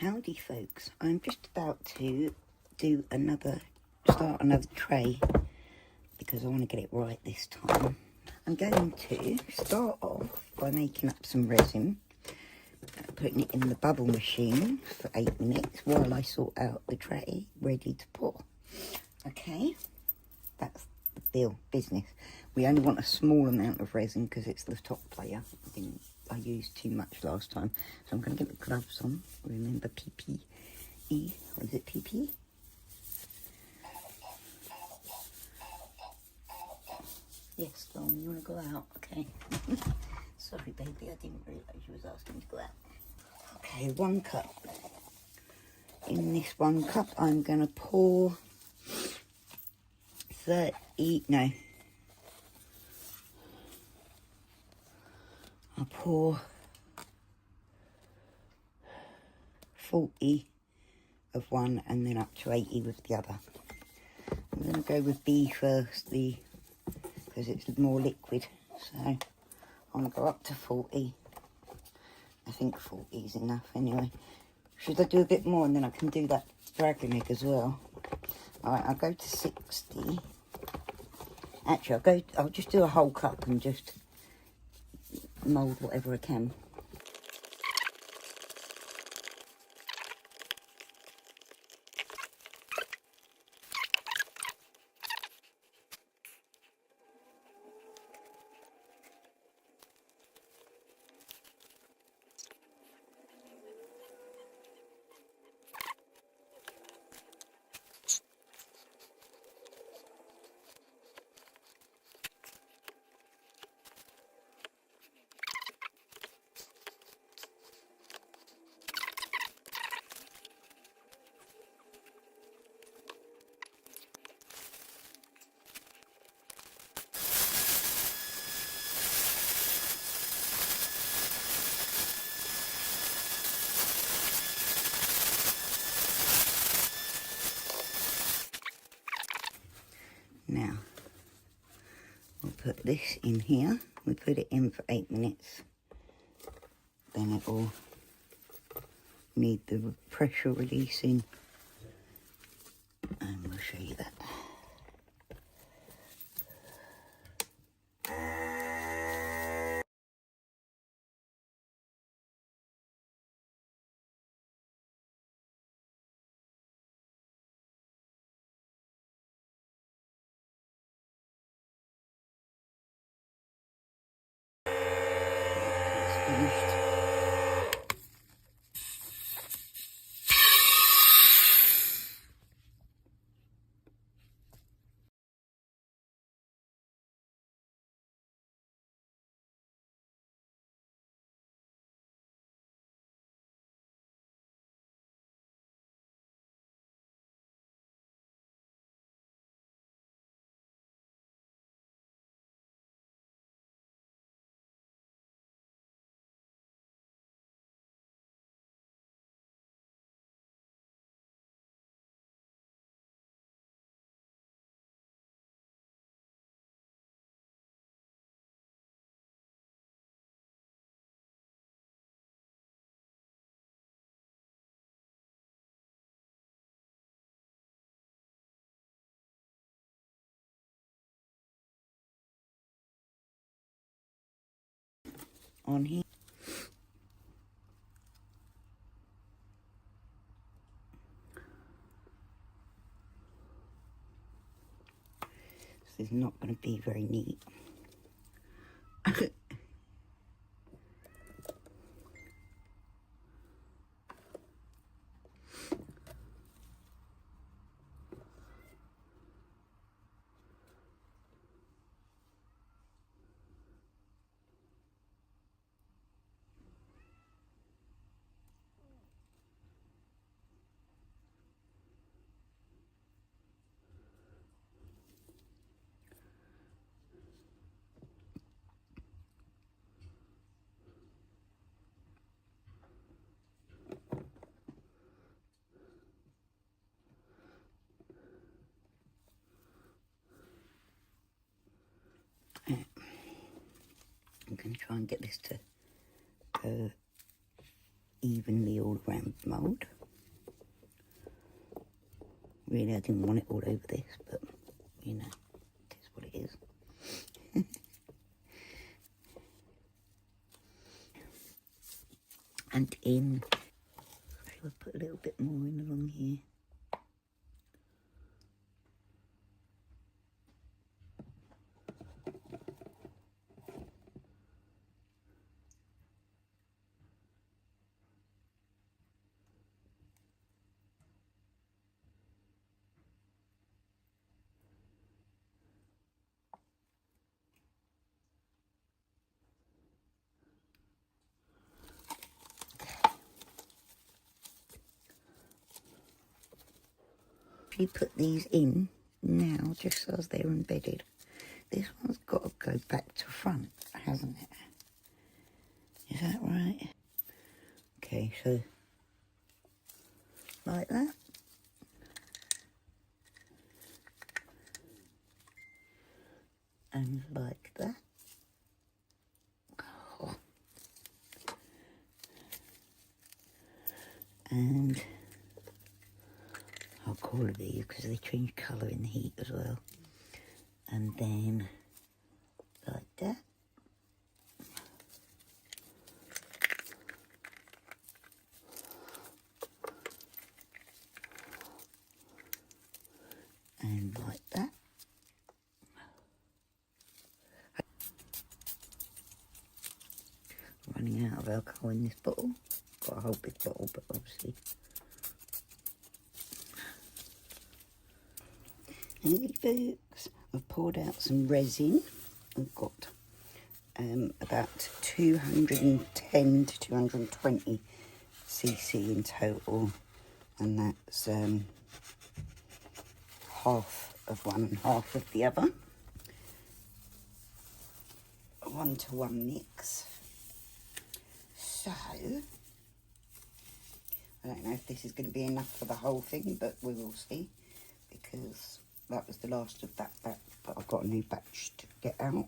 Howdy folks, I'm just about to start another tray because I want to get it right this time. I'm going to start off by making up some resin, putting it in the bubble machine for 8 minutes while I sort out the tray ready to pour. Okay, that's the business. We only want a small amount of resin because it's the top layer. I used too much last time, so I'm going to get the gloves on. Remember PPE, or is it PPE? Yes, Dawn, you want to go out? Okay. Sorry, baby, I didn't realise you was asking to go out. Okay, 1 cup. In this 1 cup, I'm going to pour 40 of one and then up to 80 with the other. I'm going to go with B first, because it's more liquid. So I'm going to go up to 40. I think 40 is enough anyway. Should I do a bit more and then I can do that dragon egg as well? Alright, I'll go to 60. Actually, I'll just do a whole cup and just mould whatever I can. Now, we'll put this in here. We put it in for 8 minutes. Then it will need the pressure releasing. And we'll show you that. Finished. On here. This is not going to be very neat. I'm going to try and get this to go evenly all around the mould. Really, I didn't want it all over this, but, you know, it is what it is. And in, we'll put a little bit more in along here. If you put these in now, just as they're embedded, this one's got to go back to front, hasn't it? Is that right? Okay, so like that. And like that. Oh. And I'll call it these because they change colour in the heat as well. And then like that. And like that. Running out of alcohol in this bottle. Got a whole big bottle, but obviously. And folks, I've poured out some resin. I've got about 210 to 220 cc in total, and that's half of one and half of the other. A 1-to-1 mix. So, I don't know if this is going to be enough for the whole thing, but we will see, because that was the last of that batch, but I've got a new batch to get out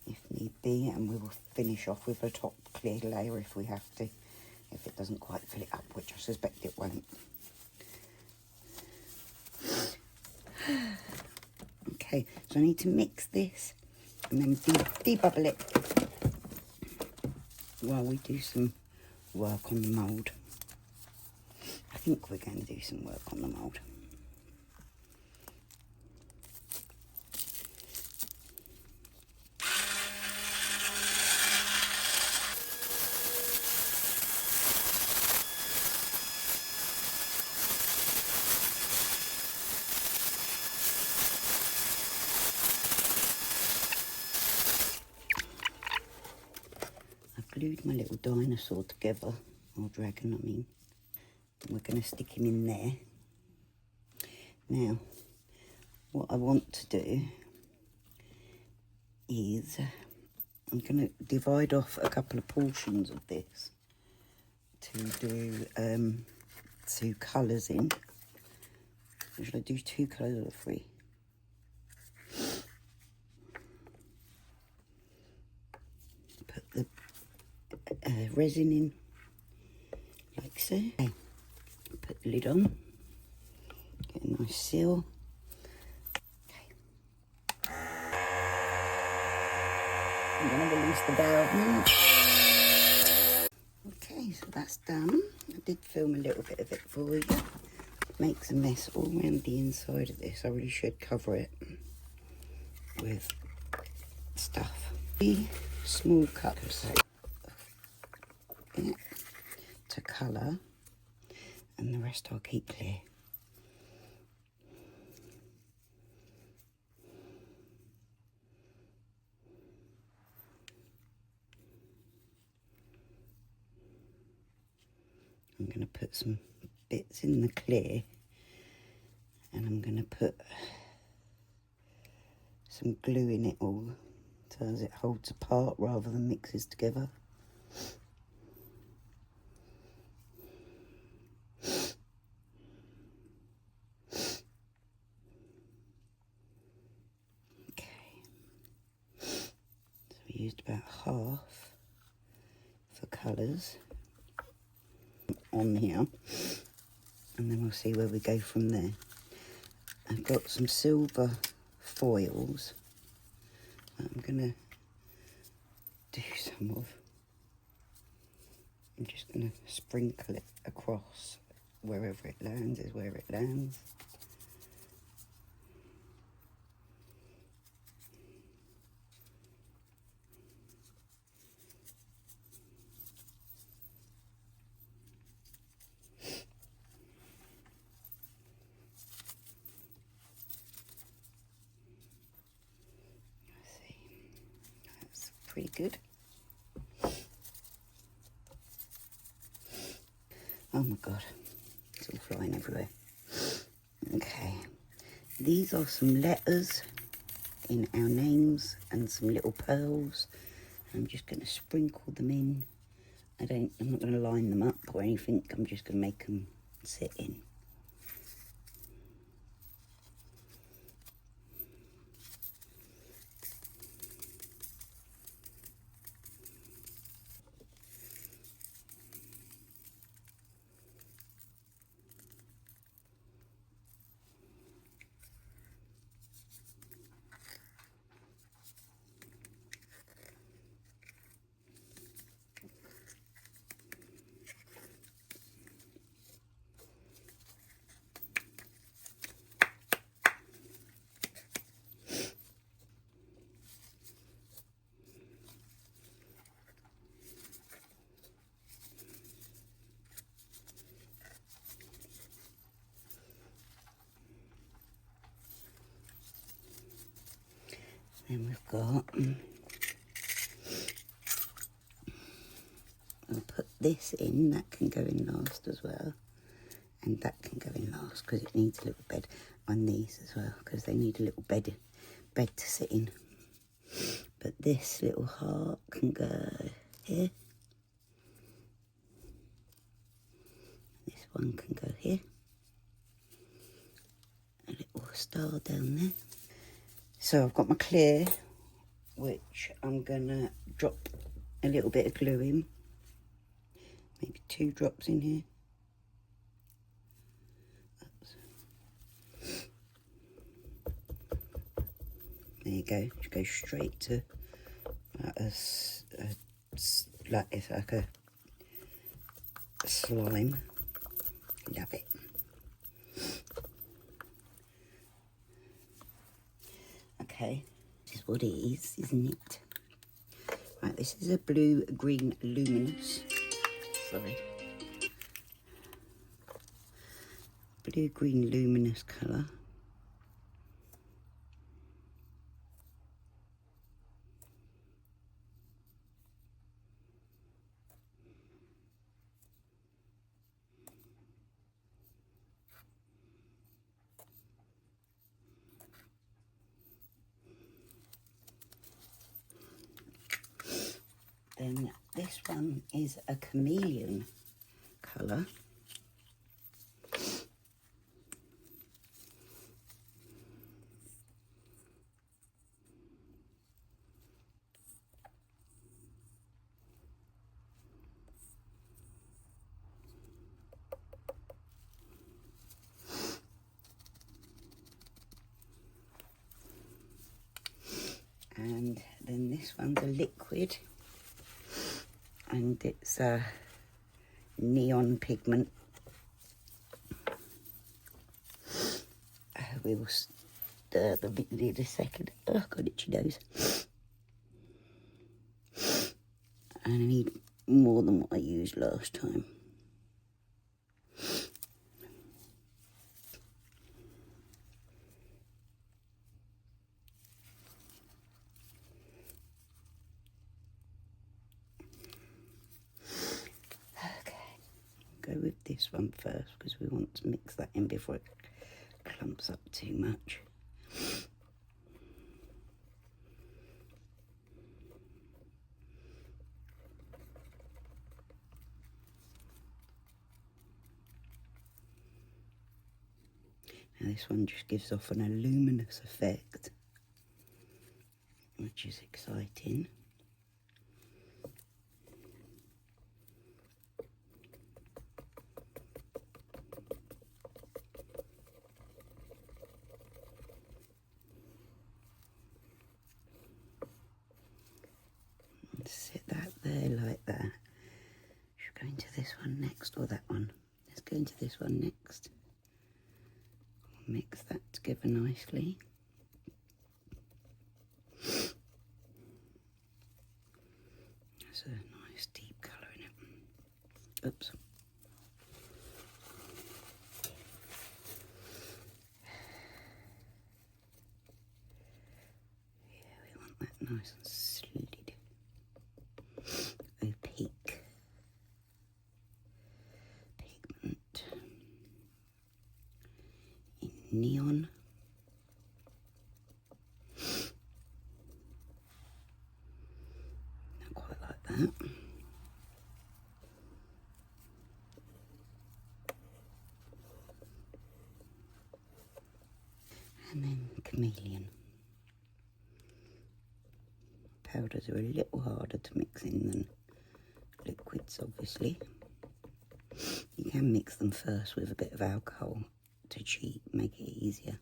if need be, and we will finish off with a top clear layer if we have to, if it doesn't quite fill it up, which I suspect it won't. Okay, so I need to mix this and then debubble it while we do some work on the mould. I think we're going to do some work on the mould. Glued my little dinosaur together, or dragon I mean. We're going to stick him in there. Now, what I want to do is I'm going to divide off a couple of portions of this to do 2 colours in. Should I do 2 colours or 3? Put the resin in like so. Okay. Put the lid on, get a nice seal. Okay. I'm going to release the valve now. Okay, so that's done. I did film a little bit of it for you. Makes a mess all around the inside of this. I really should cover it with stuff. 3 small cups to colour, and the rest I'll keep clear. I'm going to put some bits in the clear, and I'm going to put some glue in it all so as it holds apart rather than mixes together. Used about half for colours on here, and then we'll see where we go from there. I've got some silver foils I'm gonna do some of. I'm just gonna sprinkle it across. Wherever it lands is where it lands. Pretty good. Oh my god, it's all flying everywhere. Okay, these are some letters in our names and some little pearls. I'm just going to sprinkle them in. I'm not going to line them up or anything. I'm just going to make them sit in. Then we've got, I'll put this in, that can go in last as well. And that can go in last because it needs a little bed on these as well, because they need a little bed to sit in. But this little heart can go here. This one can go here. A little star down there. So I've got my clear, which I'm gonna drop a little bit of glue in. Maybe 2 drops in here. There you go. Just go straight to like it's like a slime. Love it. Okay, this is what it is, isn't it? Right, this is a blue-green luminous. Sorry. Blue-green luminous colour. Then this one is a Chameleon colour. And then this one's a liquid. And it's a neon pigment. We will stir the bit in a second. Oh, got itchy nose. And I need more than what I used last time. Go with this one first because we want to mix that in before it clumps up too much. Now this one just gives off an luminous effect, which is exciting. Sit that there like that. Should we go into this one next or that one? Let's go into this one next. Mix that together nicely. That's a nice deep colour in it. Oops. Yeah, we want that nice and slitted. Opaque. Pigment. In neon. Not quite like that. And then Chameleon. Powders are a little harder to mix in than liquids, obviously. You can mix them first with a bit of alcohol to cheat, make it easier.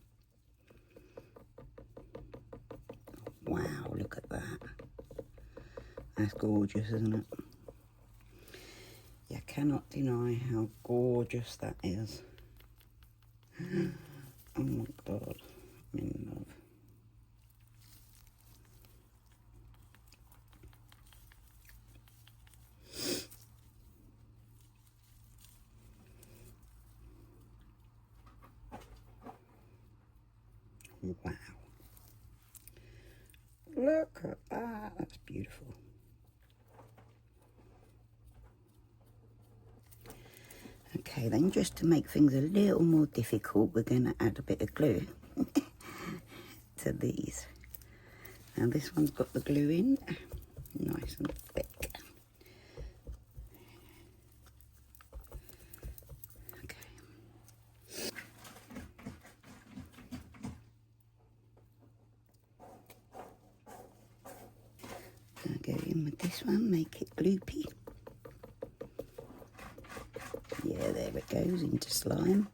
Wow, look at that. That's gorgeous, isn't it? You cannot deny how gorgeous that is. Oh my God, I'm in love. Wow. Look at that, that's beautiful. Okay, then just to make things a little more difficult, we're going to add a bit of glue to these. Now this one's got the glue in, nice and thick. Okay. I'll go in with this one, make it gloopy. Yeah, there it goes into slime.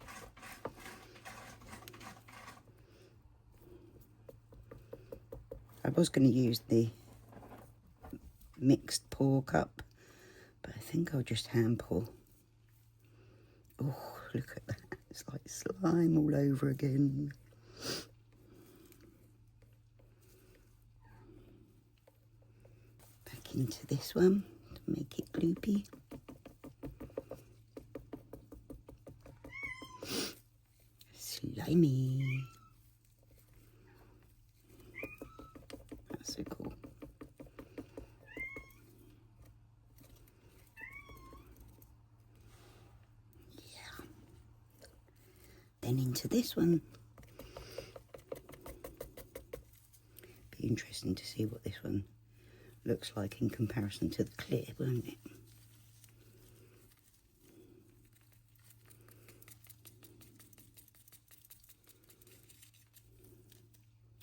I was going to use the mixed pour cup, but I think I'll just hand pour. Oh, look at that. It's like slime all over again. Back into this one to make it gloopy. Slimy. That's so cool. Yeah. Then into this one. Be interesting to see what this one looks like in comparison to the clear, won't it?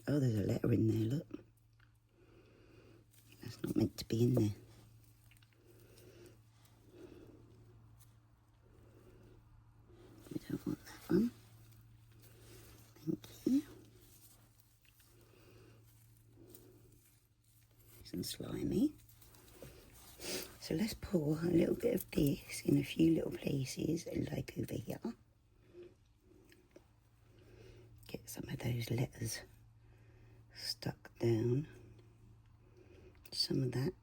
Oh, there's a letter in there, look. That's not meant to be in there. We don't want that one. Thank you. Some slimy. So let's pour a little bit of this in a few little places, like over here. Get some of those letters stuck down. Some of that.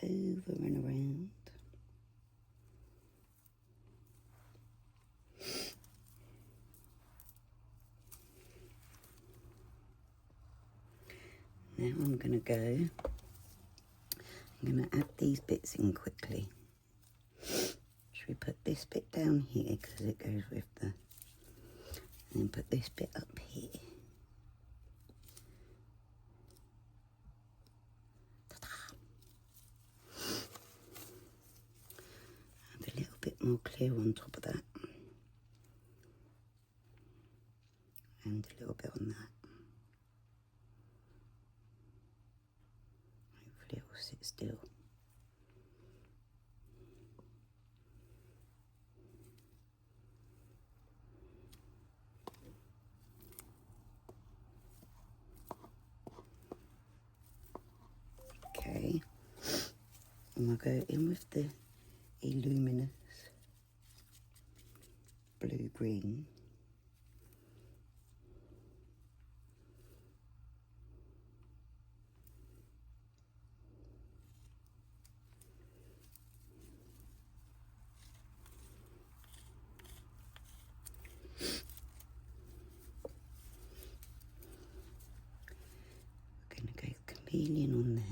Over and around. Now I'm going to go, I'm going to add these bits in quickly. Should we put this bit down here because it goes with the, and then put this bit up here. bit more clear on top of that. And a little bit on that. Hopefully it will sit still. Okay, and I'll go in with the Luminous blue-green. We're going to go Chameleon on there.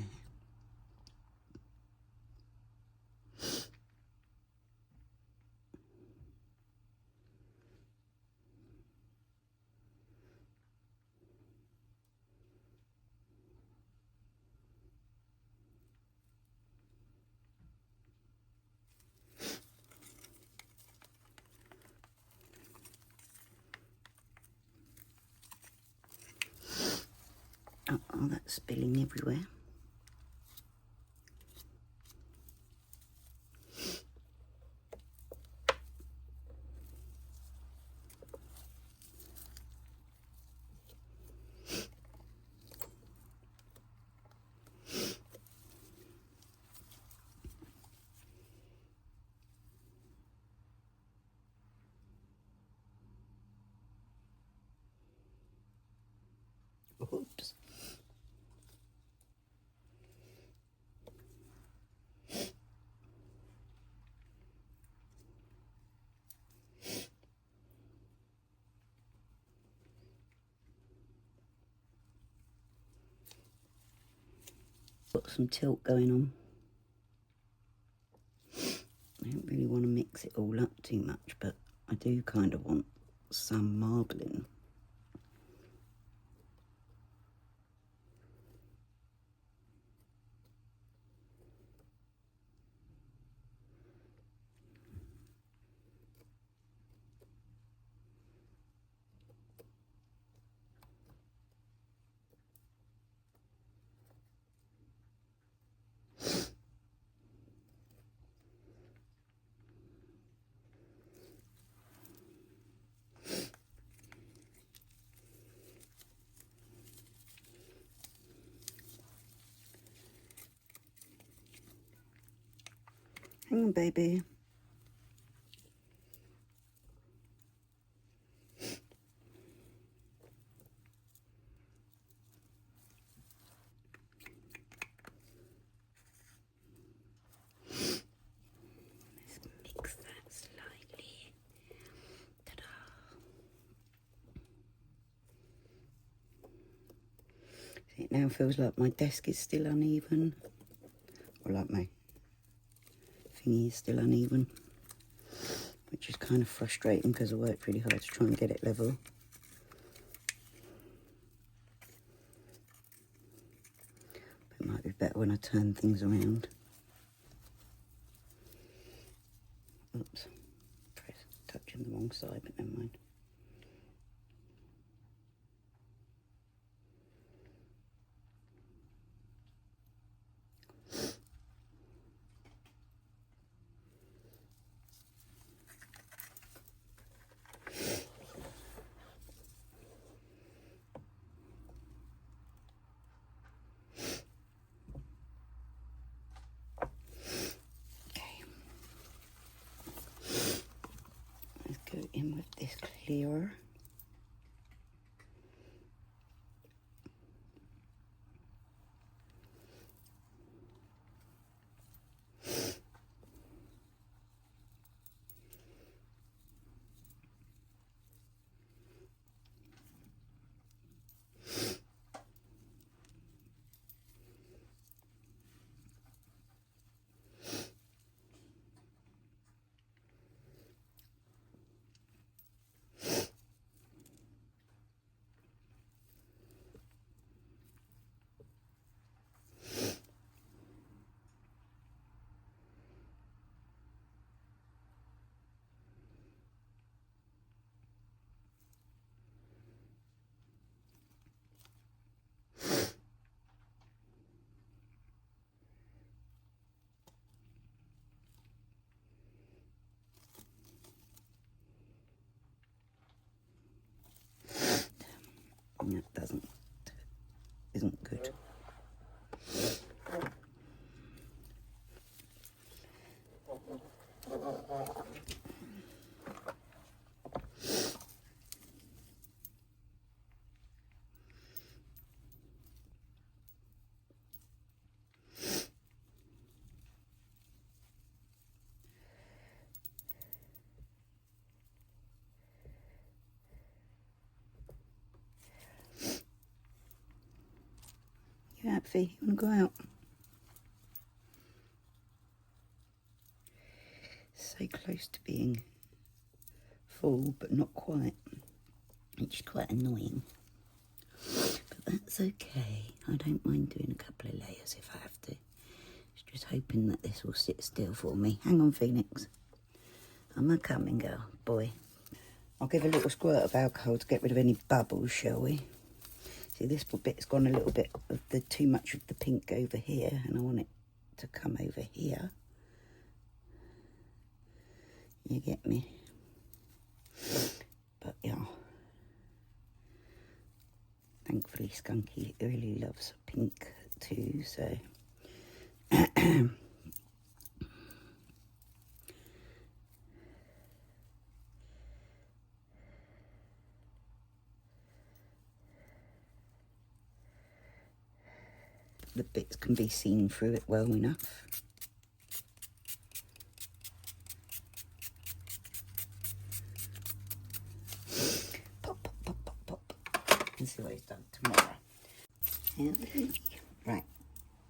Oh, that's spilling everywhere. Oops. Got some tilt going on. I don't really want to mix it all up too much, but I do kind of want some marbling. Hang on, baby. Let's mix that slightly. Ta-da. See, it now feels like my desk is still uneven. Or like my thingy is still uneven, which is kind of frustrating because I worked really hard to try and get it level. But it might be better when I turn things around. Oops, touching the wrong side, but never mind. Go in with this clearer. out, Fee? You want to go out? So close to being full, but not quite. It's quite annoying. But that's okay. I don't mind doing a couple of layers if I have to. Just hoping that this will sit still for me. Hang on, Phoenix. I'm a coming girl, boy. I'll give a little squirt of alcohol to get rid of any bubbles, shall we? See, this bit's gone a little bit of the too much of the pink over here, and I want it to come over here. You get me? But yeah. Thankfully, Skunky really loves pink too, so. The bits can be seen through it well enough. Pop, pop, pop, pop, pop. Let's see what he's done tomorrow. Right,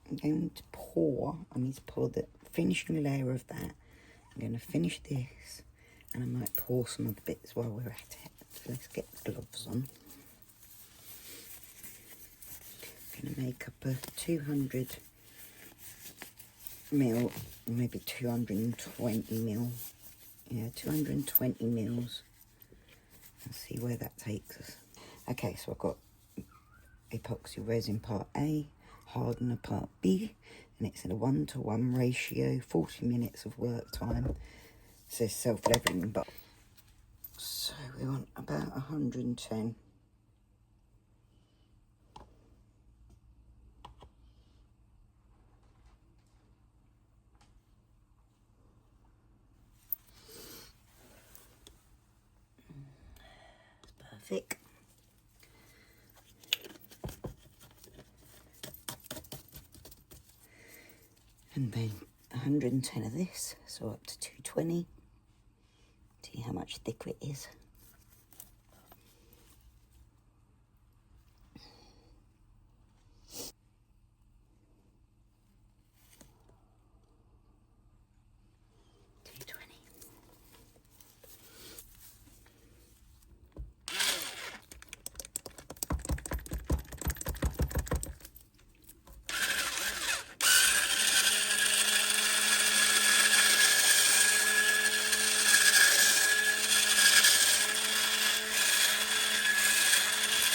I'm going to pour. I need to pour the finishing layer of that. I'm going to finish this, and I might pour some of the bits while we're at it. So let's get the gloves on. Going to make up a 200 mil, maybe 220 mil. Yeah, 220 mils. Let's see where that takes us. Okay, so I've got epoxy resin part A, hardener part B, and it's in a 1-to-1 ratio, 40 minutes of work time. It says self-leveling, but so we want about 110. Perfect. And then 110 of this, so up to 220. See how much thicker it is.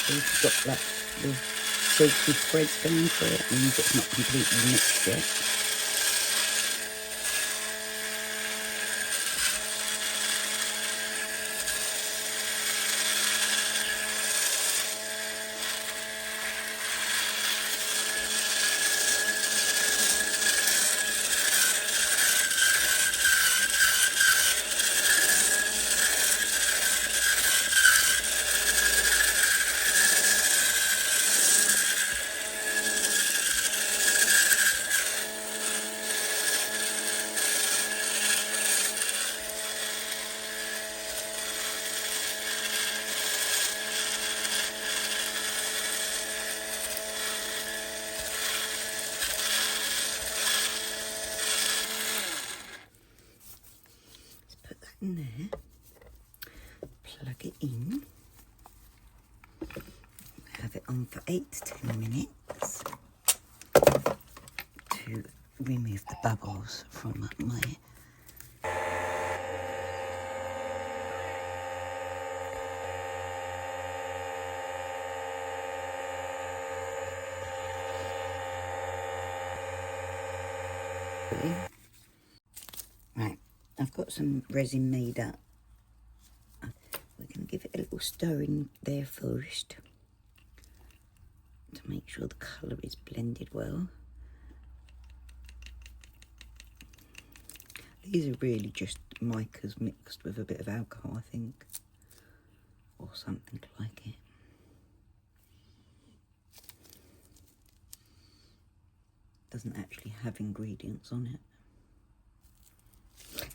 It's got like the silky threads going through it, and it's not completely mixed yet. In there, plug it in, have it on for 8 to 10 minutes to remove the bubbles from my right. I've got some resin made up. We're going to give it a little stir in there first to make sure the colour is blended well. These are really just micas mixed with a bit of alcohol, I think, or something like it. Doesn't actually have ingredients on it.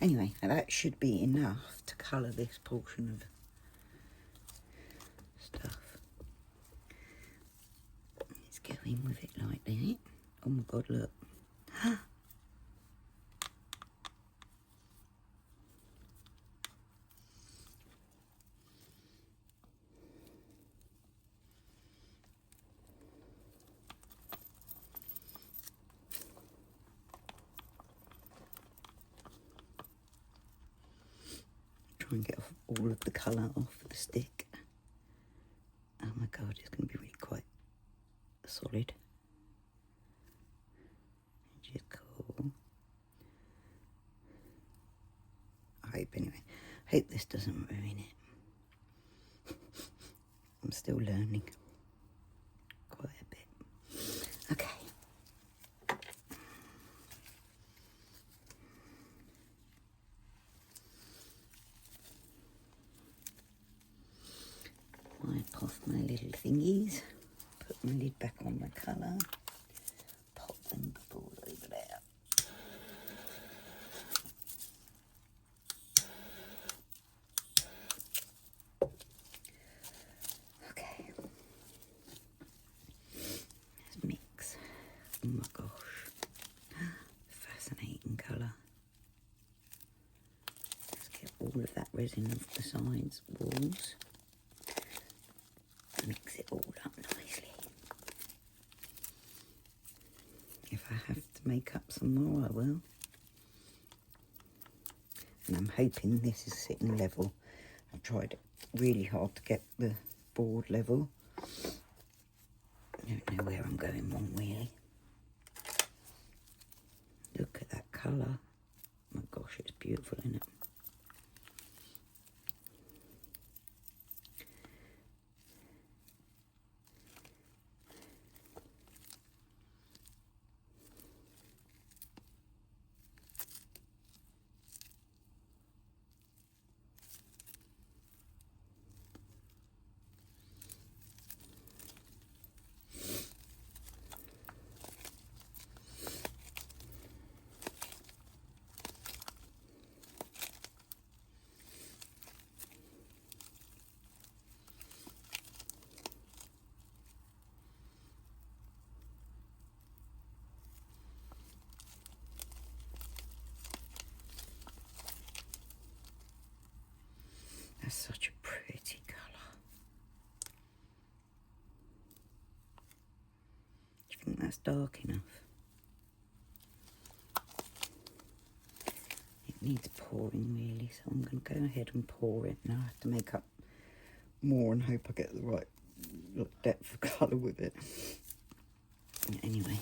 Anyway, that should be enough to colour this portion of stuff. Let's go in with it like that. Oh my god, look. Try and get all of the colour off the stick. Oh my god, it's going to be really quite solid. Which is cool. I hope anyway. Hope this doesn't ruin it. I'm still learning quite a bit. Okay. Wipe off my little thingies. Put my lid back on my colour. Pop them all over there. Okay. Let's mix. Oh my gosh. Fascinating colour. Let's get all of that resin off the sides, walls. Mix it all up nicely. If I have to make up some more, I will. And I'm hoping this is sitting level. I've tried really hard to get the board level. I don't know where I'm going wrong, really. Look at that colour. Oh my gosh, it's beautiful, isn't it? That's such a pretty colour. Do you think that's dark enough? It needs pouring really, so I'm going to go ahead and pour it. Now I have to make up more and hope I get the right depth of colour with it. Anyway.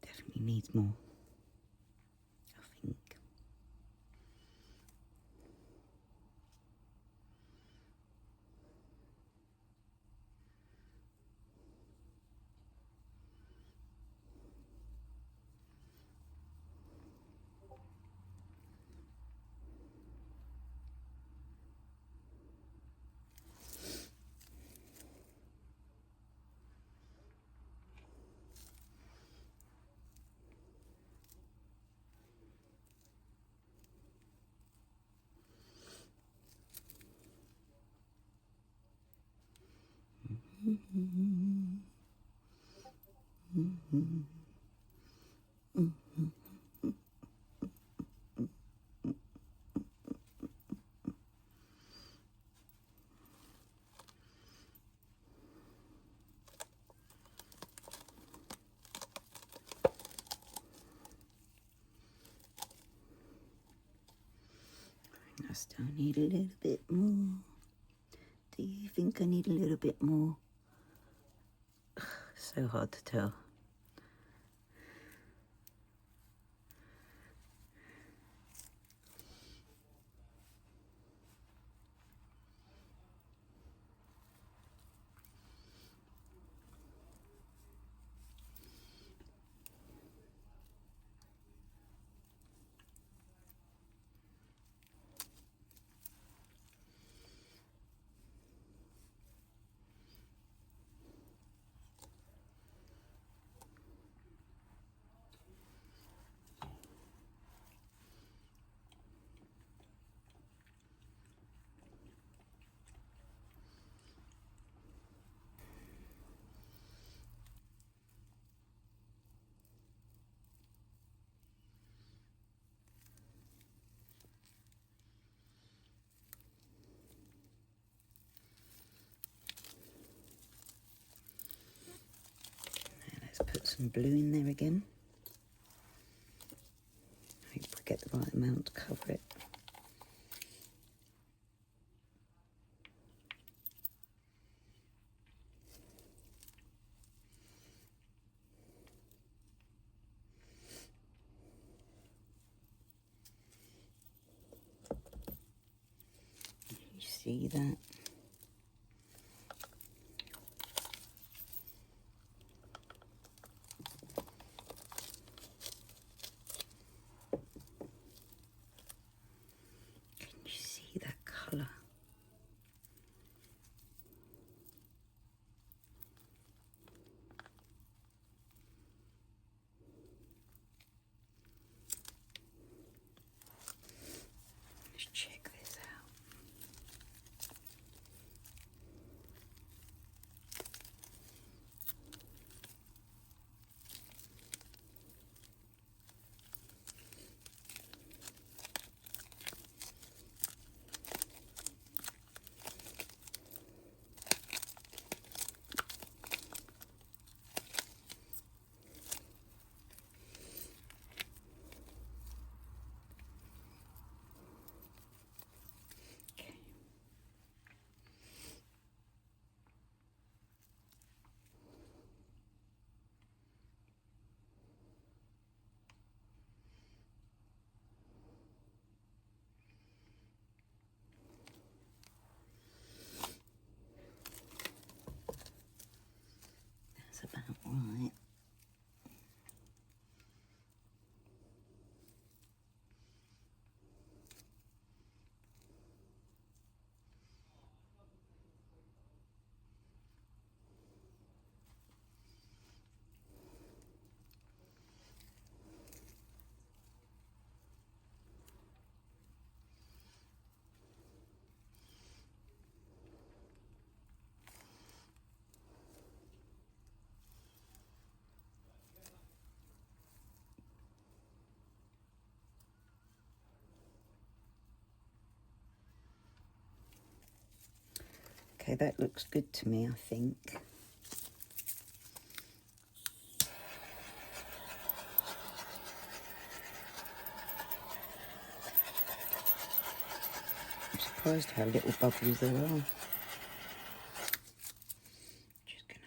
Definitely needs more, I think. still need a little bit more. Do you think I need a little bit more? Ugh, so hard to tell. Let's put some blue in there again. Hope we get the right amount to cover it. You see that? Colour. Let's check this out. About right. Okay, that looks good to me, I think. I'm surprised how little bubbles there are. Just gonna...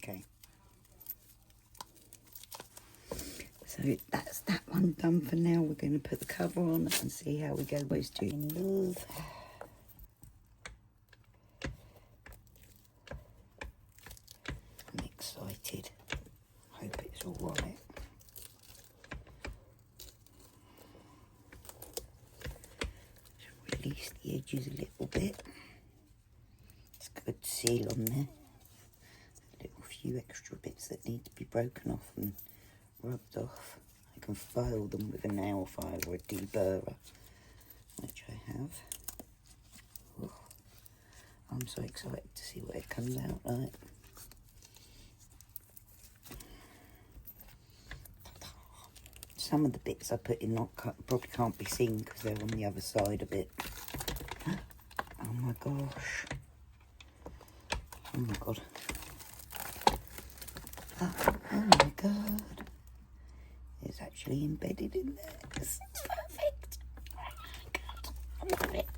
Okay. So that's that one done for now. We're going to put the cover on and see how we go. Boys do love. I'm excited. Hope it's all right. Just release the edges a little bit. It's a good seal on there. Few extra bits that need to be broken off and rubbed off. I can file them with a nail file or a deburrer, which I have. Ooh. I'm so excited to see what it comes out like. Some of the bits I put in probably can't be seen because they're on the other side a bit. Oh my gosh. Oh my god. Oh my god. It's actually embedded in there. It's perfect. Oh my god. I love it.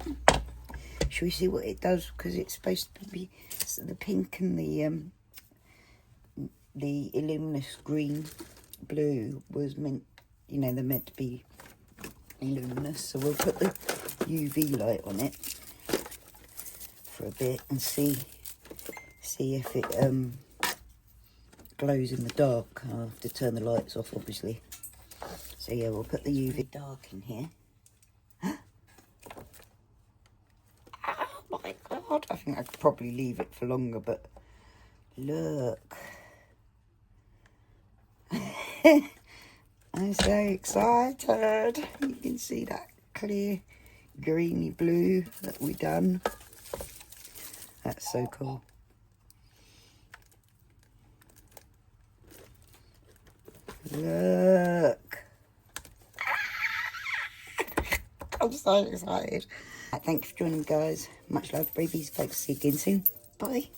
Shall we see what it does? Because it's supposed to be the pink and the Luminous green blue was meant, you know, they're meant to be luminous. So we'll put the UV light on it for a bit and see if it glows in the dark. I'll have to turn the lights off, obviously. So yeah, we'll put the UV dark in here. Oh my god, I think I could probably leave it for longer, but look. I'm so excited. You can see that clear greeny blue that we done. That's so cool. Look. I'm so excited. Thanks for joining me, guys. Much love, babies. Folks, see you again soon. Bye.